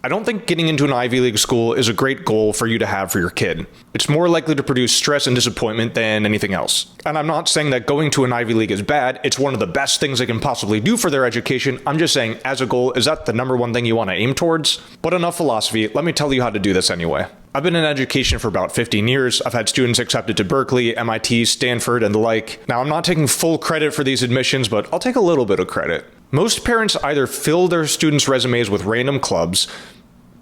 I don't think getting into an Ivy League school is a great goal for you to have for your kid. It's more likely to produce stress and disappointment than anything else. And I'm not saying that going to an Ivy League is bad. It's one of the best things they can possibly do for their education. I'm just saying, as a goal, is that the number one thing you want to aim towards? But enough philosophy, let me tell you how to do this anyway. I've been in education for about 15 years. I've had students accepted to Berkeley, MIT, Stanford, and the like. Now, I'm not taking full credit for these admissions, but I'll take a little bit of credit. Most parents either fill their students' resumes with random clubs,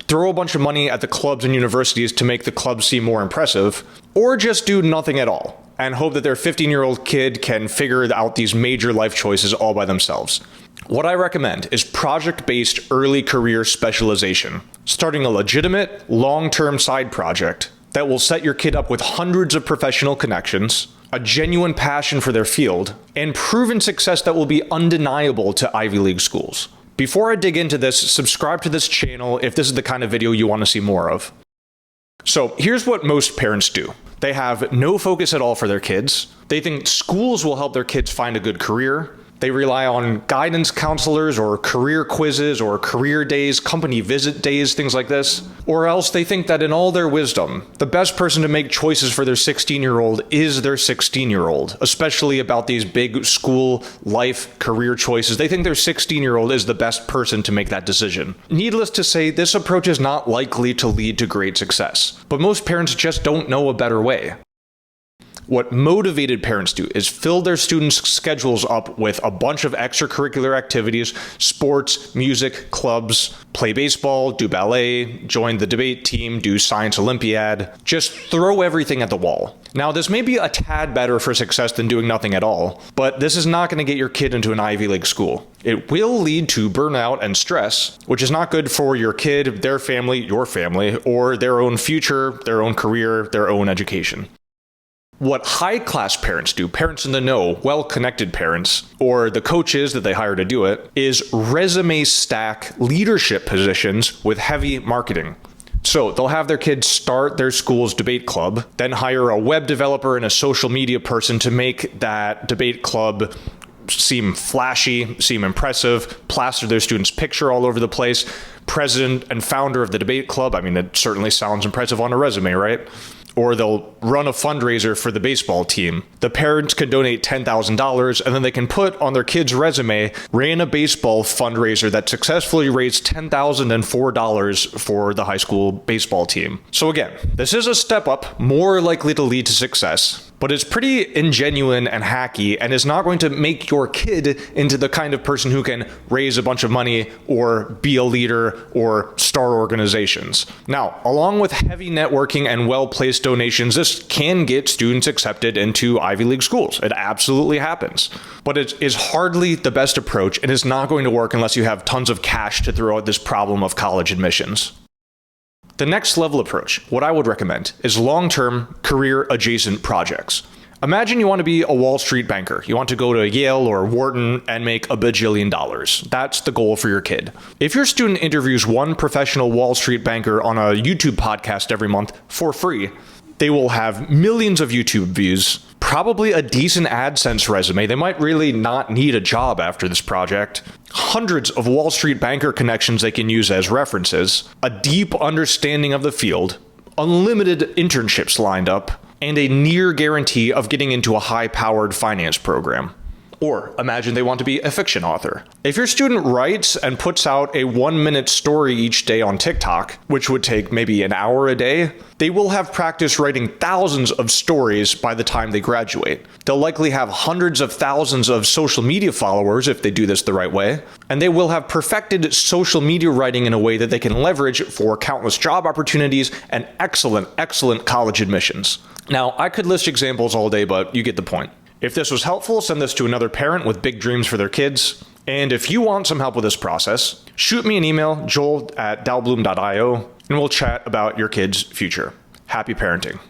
throw a bunch of money at the clubs and universities to make the clubs seem more impressive, or just do nothing at all and hope that their 15-year-old kid can figure out these major life choices all by themselves. What I recommend is project-based early career specialization, starting a legitimate, long-term side project that will set your kid up with hundreds of professional connections, a genuine passion for their field, and proven success that will be undeniable to Ivy League schools. Before I dig into this, subscribe to this channel if this is the kind of video you want to see more of. So here's what most parents do. They have no focus at all for their kids. They think schools will help their kids find a good career. They rely on guidance counselors or career quizzes or career days, company visit days, things like this. Or else they think that in all their wisdom, the best person to make choices for their 16-year-old is their 16-year-old, especially about these big school, life, career choices. They think their 16-year-old is the best person to make that decision. Needless to say, this approach is not likely to lead to great success, but most parents just don't know a better way. What motivated parents do is fill their students' schedules up with a bunch of extracurricular activities, sports, music, clubs, play baseball, do ballet, join the debate team, do science Olympiad. Just throw everything at the wall. Now, this may be a tad better for success than doing nothing at all, but this is not going to get your kid into an Ivy League school. It will lead to burnout and stress, which is not good for your kid, their family, your family, or their own future, their own career, their own education. What high-class parents do, parents in the know, well-connected parents, or the coaches that they hire to do it, is resume stack leadership positions with heavy marketing. So they'll have their kids start their school's debate club, then hire a web developer and a social media person to make that debate club seem flashy, seem impressive, plaster their student's picture all over the place. President and founder of the debate club, I mean, it certainly sounds impressive on a resume, right? Or they'll run a fundraiser for the baseball team. The parents can donate $10,000 and then they can put on their kid's resume, ran a baseball fundraiser that successfully raised $10,004 for the high school baseball team. So again, this is a step up, more likely to lead to success, but it's pretty ingenuine and hacky and is not going to make your kid into the kind of person who can raise a bunch of money or be a leader or start organizations. Now, along with heavy networking and well-placed donations, this can get students accepted into Ivy League schools. It absolutely happens. But it is hardly the best approach and is not going to work unless you have tons of cash to throw at this problem of college admissions. The next level approach, what I would recommend, is long-term career-adjacent projects. Imagine you want to be a Wall Street banker. You want to go to Yale or Wharton and make $1 bajillion. That's the goal for your kid. If your student interviews one professional Wall Street banker on a YouTube podcast every month for free, they will have millions of YouTube views, probably a decent AdSense resume. They might really not need a job after this project. Hundreds of Wall Street banker connections they can use as references, a deep understanding of the field, unlimited internships lined up, and a near guarantee of getting into a high-powered finance program. Or imagine they want to be a fiction author. If your student writes and puts out a 1-minute story each day on TikTok, which would take maybe an hour a day, they will have practice writing thousands of stories by the time they graduate. They'll likely have hundreds of thousands of social media followers if they do this the right way, and they will have perfected social media writing in a way that they can leverage for countless job opportunities and excellent college admissions. Now, I could list examples all day, but you get the point. If this was helpful, send this to another parent with big dreams for their kids. And if you want some help with this process, shoot me an email, joel@dalbloom.io, and we'll chat about your kid's future. Happy parenting.